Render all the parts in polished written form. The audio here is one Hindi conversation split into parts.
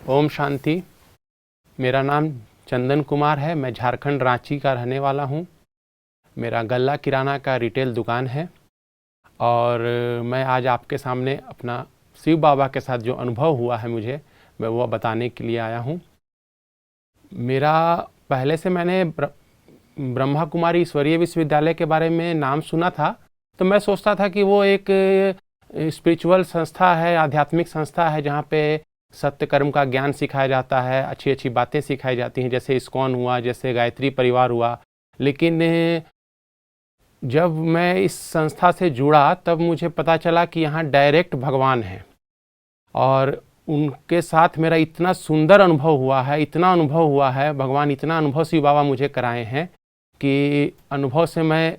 ओम शांति। मेरा नाम चंदन कुमार है। मैं झारखंड रांची का रहने वाला हूँ। मेरा गल्ला किराना का रिटेल दुकान है और मैं आज आपके सामने अपना शिव बाबा के साथ जो अनुभव हुआ है मुझे, मैं वो बताने के लिए आया हूँ। मेरा पहले से मैंने ब्रह्मा कुमारी ईश्वरीय विश्वविद्यालय के बारे में नाम सुना था, तो मैं सोचता था कि वो एक स्पिरिचुअल संस्था है, आध्यात्मिक संस्था है, जहाँ पे सत्य कर्म का ज्ञान सिखाया जाता है, अच्छी अच्छी बातें सिखाई जाती हैं, जैसे इस्कॉन हुआ, जैसे गायत्री परिवार हुआ। लेकिन जब मैं इस संस्था से जुड़ा तब मुझे पता चला कि यहाँ डायरेक्ट भगवान हैं और उनके साथ मेरा इतना सुंदर अनुभव हुआ है, इतना अनुभव हुआ है, भगवान इतना अनुभव शिव बाबा मुझे कराए हैं कि अनुभव से मैं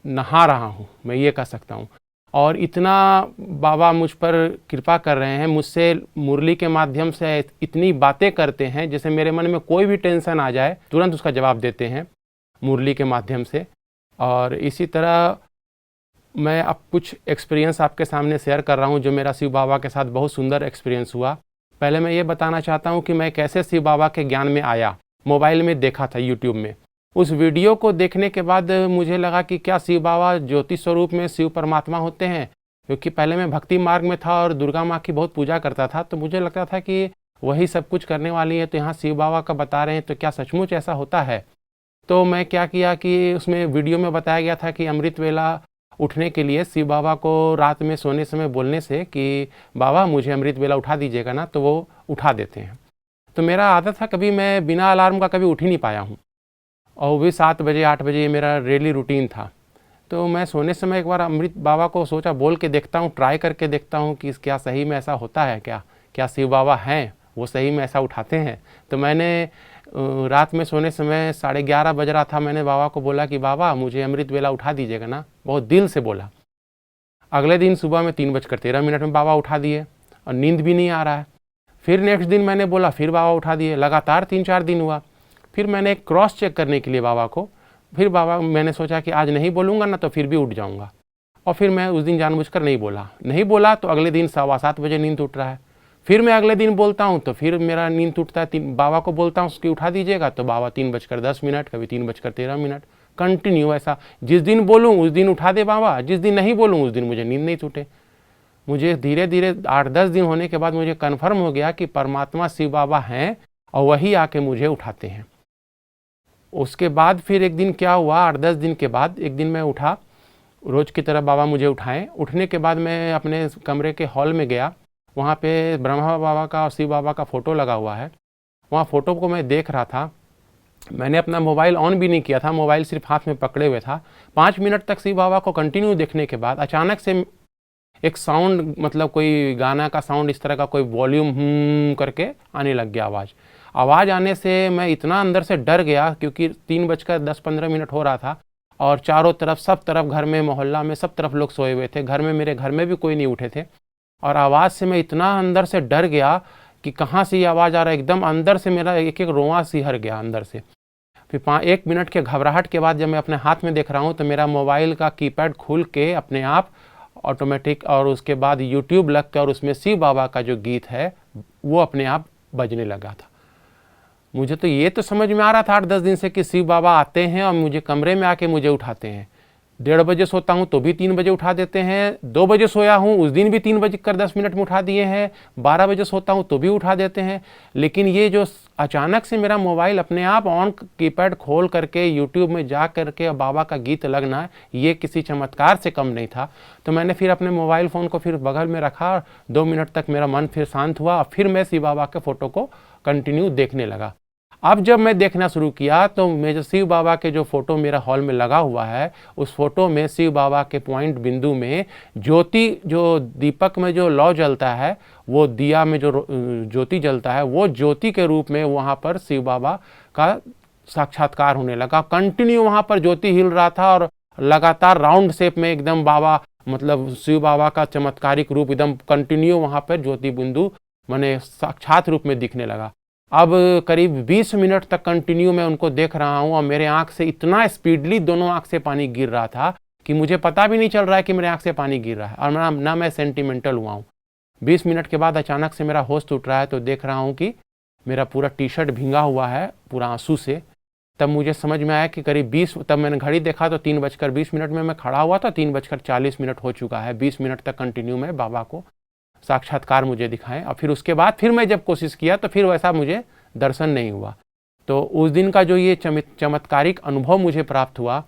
नहा रहा हूँ, मैं ये कह सकता हूँ। और इतना बाबा मुझ पर कृपा कर रहे हैं, मुझसे मुरली के माध्यम से इतनी बातें करते हैं, जैसे मेरे मन में कोई भी टेंशन आ जाए तुरंत उसका जवाब देते हैं मुरली के माध्यम से। और इसी तरह मैं अब कुछ एक्सपीरियंस आपके सामने शेयर कर रहा हूँ जो मेरा शिव बाबा के साथ बहुत सुंदर एक्सपीरियंस हुआ। पहले मैं ये बताना चाहता हूँ कि मैं कैसे शिव बाबा के ज्ञान में आया। मोबाइल में देखा था, यूट्यूब में। उस वीडियो को देखने के बाद मुझे लगा कि क्या शिव बाबा ज्योति स्वरूप में शिव परमात्मा होते हैं, क्योंकि पहले मैं भक्ति मार्ग में था और दुर्गा माँ की बहुत पूजा करता था, तो मुझे लगता था कि वही सब कुछ करने वाली है, तो यहाँ शिव बाबा का बता रहे हैं, तो क्या सचमुच ऐसा होता है। तो मैं क्या किया कि उसमें वीडियो में बताया गया था कि अमृत वेला उठने के लिए शिव बाबा को रात में सोने समय बोलने से कि बाबा मुझे अमृत वेला उठा दीजिएगा ना, तो वो उठा देते हैं। तो मेरा आदत था, कभी मैं बिना अलार्म का कभी उठ ही नहीं पाया हूँ, और वो भी 7 बजे 8 बजे, ये मेरा डेली रूटीन था। तो मैं सोने समय एक बार अमृत बाबा को सोचा बोल के देखता हूँ, ट्राई करके देखता हूँ कि क्या सही में ऐसा होता है, क्या शिव बाबा हैं, वो सही में ऐसा उठाते हैं। तो मैंने रात में सोने समय 11:30 बज रहा था, मैंने बाबा को बोला कि बाबा मुझे अमृत वेला उठा दीजिएगा ना, बहुत दिल से बोला। अगले दिन सुबह में 3:13 में बाबा उठा दिए और नींद भी नहीं आ रहा है। फिर नेक्स्ट दिन मैंने बोला, फिर बाबा उठा दिए। लगातार 3-4 दिन हुआ। फिर मैंने क्रॉस चेक करने के लिए बाबा को, फिर बाबा मैंने सोचा कि आज नहीं बोलूँगा ना तो फिर भी उठ जाऊँगा, और फिर मैं उस दिन जानबूझकर नहीं बोला तो अगले दिन 7:15 बजे नींद टूट रहा है। फिर मैं अगले दिन बोलता हूँ तो फिर मेरा नींद टूटता है। बाबा को बोलता हूँ उसकी उठा दीजिएगा, तो बाबा 3:10, कभी 3:13, कंटिन्यू ऐसा। जिस दिन बोलूँ उस दिन उठा दे बाबा, जिस दिन नहीं बोलूँ उस दिन मुझे नींद नहीं टूटे। मुझे धीरे धीरे 8-10 दिन होने के बाद मुझे कन्फर्म हो गया कि परमात्मा शिव बाबा हैं और वही आके मुझे उठाते हैं। उसके बाद फिर एक दिन क्या हुआ, 8-10 दिन के बाद एक दिन मैं उठा, रोज की तरह बाबा मुझे उठाएं। उठने के बाद मैं अपने कमरे के हॉल में गया, वहाँ पे ब्रह्मा बाबा का और शिव बाबा का फ़ोटो लगा हुआ है। वहाँ फ़ोटो को मैं देख रहा था। मैंने अपना मोबाइल ऑन भी नहीं किया था, मोबाइल सिर्फ हाथ में पकड़े हुए था। 5 मिनट तक शिव बाबा को कंटिन्यू देखने के बाद अचानक से एक साउंड, मतलब कोई गाना का साउंड, इस तरह का कोई वॉल्यूम करके आने लग गया। आवाज़ आने से मैं इतना अंदर से डर गया, क्योंकि 3:10-15 हो रहा था और चारों तरफ, सब तरफ, घर में, मोहल्ला में, सब तरफ लोग सोए हुए थे। घर में, मेरे घर में भी कोई नहीं उठे थे। और आवाज़ से मैं इतना अंदर से डर गया कि कहाँ से ये आवाज़ आ रहा है। एकदम अंदर से मेरा एक एक रोंवा सिहर गया अंदर से। फिर 1 मिनट के घबराहट के बाद जब मैं अपने हाथ में देख रहा हूँ तो मेरा मोबाइल का कीपैड खुल के अपने आप ऑटोमेटिक, और उसके बाद यूट्यूब लग कर, और उसमें शिव बाबा का जो गीत है वो अपने आप बजने लगा था। मुझे तो ये तो समझ में आ रहा था 8-10 दिन से कि शिव बाबा आते हैं और मुझे कमरे में आके मुझे उठाते हैं। 1:30 बजे सोता हूँ तो भी 3 बजे उठा देते हैं। 2 बजे सोया हूँ उस दिन भी 3:10 में उठा दिए हैं। 12 बजे सोता हूँ तो भी उठा देते हैं। लेकिन ये जो अचानक से मेरा मोबाइल अपने आप ऑन, कीपैड खोल करके यूट्यूब में जा करके बाबा का गीत लगना, ये किसी चमत्कार से कम नहीं था। तो मैंने फिर अपने मोबाइल फ़ोन को फिर बगल में रखा, 2 मिनट तक मेरा मन फिर शांत हुआ और फिर मैं शिव बाबा के फ़ोटो को कंटिन्यू देखने लगा। अब जब मैं देखना शुरू किया तो मेरे शिव बाबा के जो फोटो मेरा हॉल में लगा हुआ है, उस फोटो में शिव बाबा के पॉइंट बिंदु में ज्योति, जो दीपक में जो लौ जलता है, वो दिया में जो ज्योति जलता है, वो ज्योति के रूप में वहाँ पर शिव बाबा का साक्षात्कार होने लगा। कंटिन्यू वहाँ पर ज्योति हिल रहा था और लगातार राउंड शेप में एकदम बाबा, मतलब शिव बाबा का चमत्कारिक रूप एकदम कंटिन्यू वहाँ पर ज्योति बिंदु माने साक्षात रूप में दिखने लगा। अब करीब 20 मिनट तक कंटिन्यू मैं उनको देख रहा हूँ और मेरे आंख से इतना स्पीडली दोनों आंख से पानी गिर रहा था कि मुझे पता भी नहीं चल रहा है कि मेरे आंख से पानी गिर रहा है, और ना मैं सेंटिमेंटल हुआ हूँ। 20 मिनट के बाद अचानक से मेरा होश टूट रहा है, तो देख रहा हूँ कि मेरा पूरा टी शर्ट भींगा हुआ है पूरा आंसू से। तब मुझे समझ में आया कि करीब 20, तब मैंने घड़ी देखा तो 3:20 में मैं खड़ा हुआ था, 3:40 हो चुका है। 20 मिनट तक कंटिन्यू में बाबा को साक्षात्कार मुझे दिखाएं, और फिर उसके बाद फिर मैं जब कोशिश किया तो फिर वैसा मुझे दर्शन नहीं हुआ। तो उस दिन का जो ये चमत्कारिक अनुभव मुझे प्राप्त हुआ,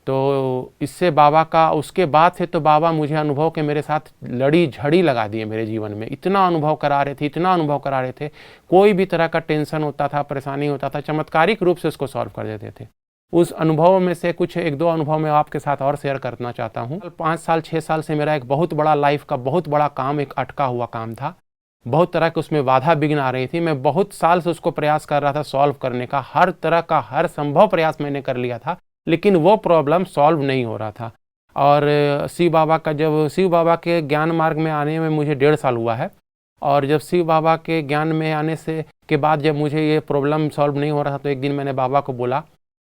तो इससे बाबा का, उसके बाद से तो बाबा मुझे अनुभव के मेरे साथ लड़ी झड़ी लगा दिए मेरे जीवन में। इतना अनुभव करा रहे थे, इतना अनुभव करा रहे थे, कोई भी तरह का टेंशन होता था, परेशानी होता था, चमत्कारिक रूप से उसको सॉल्व कर देते थे। उस अनुभव में से कुछ 1-2 अनुभव मैं आपके साथ और शेयर करना चाहता हूँ। 5 साल 6 साल से मेरा एक बहुत बड़ा लाइफ का बहुत बड़ा काम, एक अटका हुआ काम था। बहुत तरह के उसमें बाधा विघ्न आ रही थी। मैं बहुत साल से उसको प्रयास कर रहा था सॉल्व करने का, हर तरह का हर संभव प्रयास मैंने कर लिया था, लेकिन वो प्रॉब्लम सॉल्व नहीं हो रहा था। और शिव बाबा के ज्ञान मार्ग में आने में मुझे 1.5 साल हुआ है, और जब शिव बाबा के ज्ञान में आने से के बाद जब मुझे ये प्रॉब्लम सॉल्व नहीं हो रहा था, तो एक दिन मैंने बाबा को बोला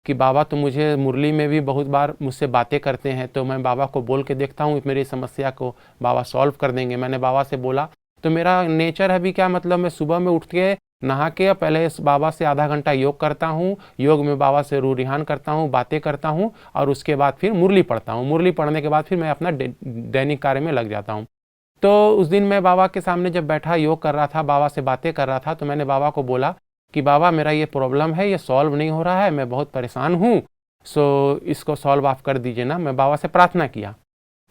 कि बाबा, तो मुझे मुरली में भी बहुत बार मुझसे बातें करते हैं, तो मैं बाबा को बोल के देखता हूँ, मेरी समस्या को बाबा सॉल्व कर देंगे। मैंने बाबा से बोला, तो मेरा नेचर है भी क्या, मतलब मैं सुबह में उठ के नहा के पहले बाबा से आधा घंटा योग करता हूँ, योग में बाबा से रूह-रिहान करता हूँ, बातें करता हूँ, और उसके बाद फिर मुरली पढ़ता हूँ। मुरली पढ़ने के बाद फिर मैं अपना दैनिक कार्य में लग जाता हूँ। तो उस दिन मैं बाबा के सामने जब बैठा योग कर रहा था, बाबा से बातें कर रहा था, तो मैंने बाबा को बोला कि बाबा, मेरा ये प्रॉब्लम है, ये सॉल्व नहीं हो रहा है, मैं बहुत परेशान हूँ, सो इसको सॉल्व आप कर दीजिए ना। मैं बाबा से प्रार्थना किया,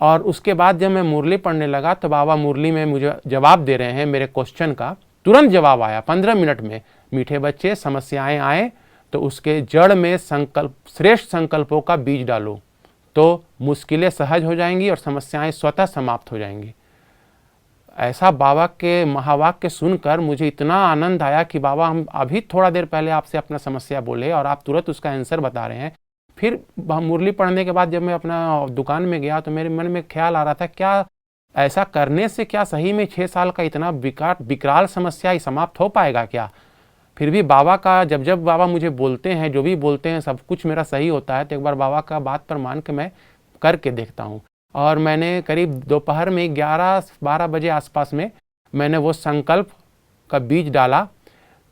और उसके बाद जब मैं मुरली पढ़ने लगा तो बाबा मुरली में मुझे जवाब दे रहे हैं मेरे क्वेश्चन का। तुरंत जवाब आया 15 मिनट में। मीठे बच्चे, समस्याएं आए तो उसके जड़ में श्रेष्ठ संकल्पों का बीज डालो, तो मुश्किलें सहज हो जाएंगी और समस्याएं स्वतः समाप्त हो जाएंगी। ऐसा बाबा के महावाक्य सुनकर मुझे इतना आनंद आया कि बाबा, हम अभी थोड़ा देर पहले आपसे अपना समस्या बोले और आप तुरंत उसका आंसर बता रहे हैं। फिर मुरली पढ़ने के बाद जब मैं अपना दुकान में गया तो मेरे मन में ख्याल आ रहा था, क्या ऐसा करने से क्या सही में 6 साल का इतना विकराल समस्या समाप्त हो पाएगा क्या? फिर भी बाबा का जब बाबा मुझे बोलते हैं, जो भी बोलते हैं सब कुछ मेरा सही होता है, तो एक बार बाबा का बात पर मान के मैं करके देखता हूँ। और मैंने करीब दोपहर में 11-12 बजे आसपास में मैंने वो संकल्प का बीज डाला।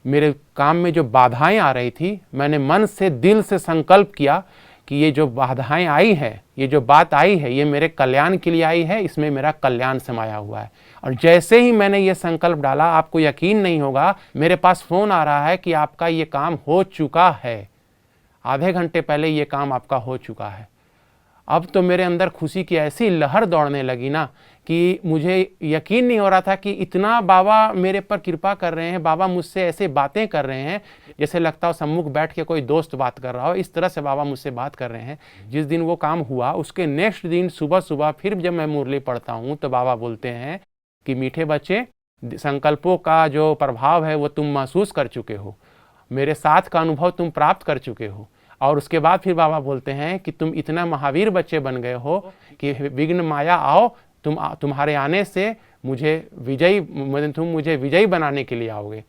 मेरे काम में जो बाधाएं आ रही थी, मैंने मन से दिल से संकल्प किया कि ये जो बाधाएं आई है, ये जो बात आई है, ये मेरे कल्याण के लिए आई है, इसमें मेरा कल्याण समाया हुआ है। और जैसे ही मैंने ये संकल्प डाला, आपको यकीन नहीं होगा, मेरे पास फोन आ रहा है कि आपका ये काम हो चुका है, आधे घंटे पहले ये काम आपका हो चुका है। अब तो मेरे अंदर खुशी की ऐसी लहर दौड़ने लगी ना कि मुझे यकीन नहीं हो रहा था कि इतना बाबा मेरे पर कृपा कर रहे हैं, बाबा मुझसे ऐसे बातें कर रहे हैं जैसे लगता हो सम्मुख बैठ के कोई दोस्त बात कर रहा हो, इस तरह से बाबा मुझसे बात कर रहे हैं। जिस दिन वो काम हुआ उसके नेक्स्ट दिन सुबह सुबह फिर जब मैं मुरली पढ़ता हूँ तो बाबा बोलते हैं कि मीठे बच्चे, संकल्पों का जो प्रभाव है वो तुम महसूस कर चुके हो, मेरे साथ का अनुभव तुम प्राप्त कर चुके हो। और उसके बाद फिर बाबा बोलते हैं कि तुम इतना महावीर बच्चे बन गए हो कि विघ्न माया आओ, तुम्हारे आने से तुम मुझे विजयी बनाने के लिए आओगे।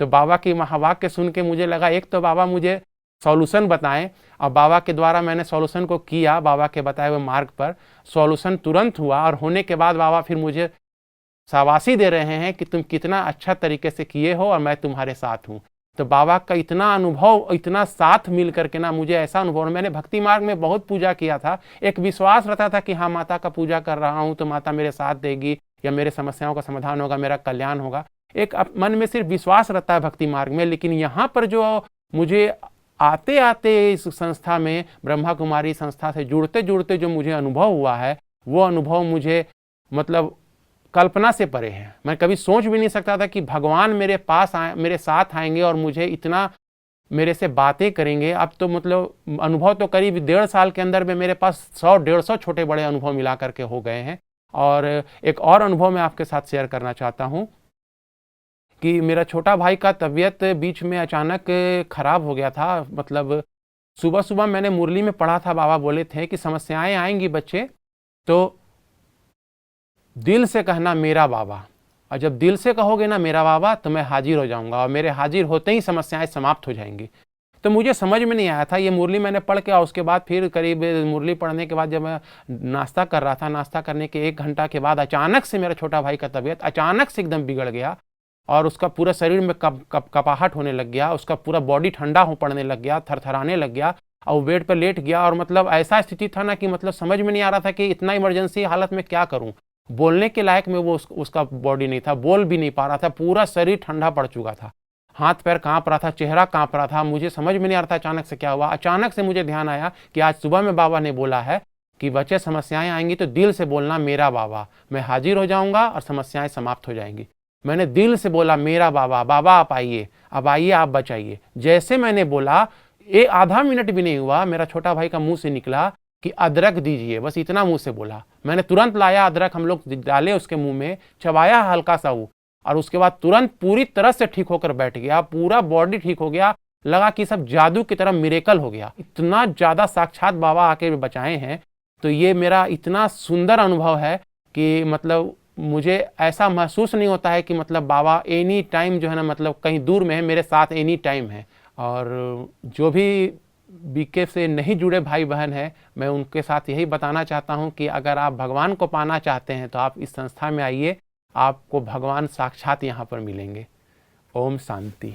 तो बाबा की महावाक्य सुन के मुझे लगा, एक तो बाबा मुझे सॉल्यूशन बताएं, और बाबा के द्वारा मैंने सॉल्यूशन को किया, बाबा के बताए हुए मार्ग पर सॉल्यूशन तुरंत हुआ। और होने के बाद बाबा फिर मुझे शाबाशी दे रहे हैं कि तुम कितना अच्छा तरीके से किए हो और मैं तुम्हारे साथ हूँ। तो बाबा का इतना अनुभव, इतना साथ मिल करके ना मुझे ऐसा अनुभव, मैंने भक्ति मार्ग में बहुत पूजा किया था, एक विश्वास रहता था कि हाँ माता का पूजा कर रहा हूँ तो माता मेरे साथ देगी या मेरे समस्याओं का समाधान होगा, मेरा कल्याण होगा, एक मन में सिर्फ विश्वास रहता है भक्ति मार्ग में। लेकिन यहाँ पर जो मुझे आते आते इस संस्था में, ब्रह्मा कुमारी संस्था से जुड़ते जुड़ते जो मुझे अनुभव हुआ है, वो अनुभव मुझे मतलब कल्पना से परे है। मैं कभी सोच भी नहीं सकता था कि भगवान मेरे पास मेरे साथ आएंगे और मुझे इतना मेरे से बातें करेंगे। अब तो मतलब अनुभव तो करीब 1.5 साल के अंदर में मेरे पास 100-150 छोटे बड़े अनुभव मिला करके हो गए हैं। और एक और अनुभव मैं आपके साथ शेयर करना चाहता हूँ कि मेरा छोटा भाई का तबीयत बीच में अचानक खराब हो गया था। मतलब सुबह सुबह मैंने मुरली में पढ़ा था, बाबा बोले थे कि समस्याएं आएंगी बच्चे, तो दिल से कहना मेरा बाबा, और जब दिल से कहोगे ना मेरा बाबा, तो मैं हाजिर हो जाऊंगा, और मेरे हाजिर होते ही समस्याएं समाप्त हो जाएंगी। तो मुझे समझ में नहीं आया था। ये मुरली मैंने पढ़ के, और उसके बाद फिर करीब मुरली पढ़ने के बाद जब मैं नाश्ता कर रहा था, नाश्ता करने के 1 घंटा के बाद अचानक से मेरा छोटा भाई का तबीयत अचानक से एकदम बिगड़ गया और उसका पूरा शरीर में कपाहट होने लग गया, उसका पूरा बॉडी ठंडा हो पड़ने लग गया, थरथराने लग गया और वो बेड पर लेट गया। और मतलब ऐसा स्थिति था ना कि मतलब समझ में नहीं आ रहा था कि इतना इमरजेंसी हालत में क्या करूं। बोलने के लायक में वो उसका बॉडी नहीं था, बोल भी नहीं पा रहा था, पूरा शरीर ठंडा पड़ चुका था, हाथ पैर कांप रहा था, चेहरा कांप रहा था। मुझे समझ में नहीं आ रहा था अचानक से क्या हुआ। अचानक से मुझे ध्यान आया कि आज सुबह में बाबा ने बोला है कि बच्चे समस्याएं आएंगी तो दिल से बोलना मेरा बाबा, मैं हाजिर हो जाऊंगा और समस्याएं समाप्त हो जाएंगी। मैंने दिल से बोला मेरा बाबा, बाबा आप आइए, अब आइए आप बचाइए। जैसे मैंने बोला आधा मिनट भी नहीं हुआ, मेरा छोटा भाई का मुंह से निकला कि अदरक दीजिए, बस इतना मुंह से बोला। मैंने तुरंत लाया अदरक, हम लोग डाले उसके मुंह में, चबाया हल्का सा वो, और उसके बाद तुरंत पूरी तरह से ठीक होकर बैठ गया, पूरा बॉडी ठीक हो गया। लगा कि सब जादू की तरह मिरेकल हो गया। इतना ज्यादा साक्षात बाबा आके बचाए हैं। तो ये मेरा इतना सुंदर अनुभव है कि मतलब मुझे ऐसा महसूस नहीं होता है कि मतलब बाबा एनी टाइम जो है ना, मतलब कहीं दूर में है, मेरे साथ एनी टाइम है। और जो भी बीके से नहीं जुड़े भाई बहन हैं, मैं उनके साथ यही बताना चाहता हूं कि अगर आप भगवान को पाना चाहते हैं तो आप इस संस्था में आइए, आपको भगवान साक्षात यहाँ पर मिलेंगे। ओम शांति।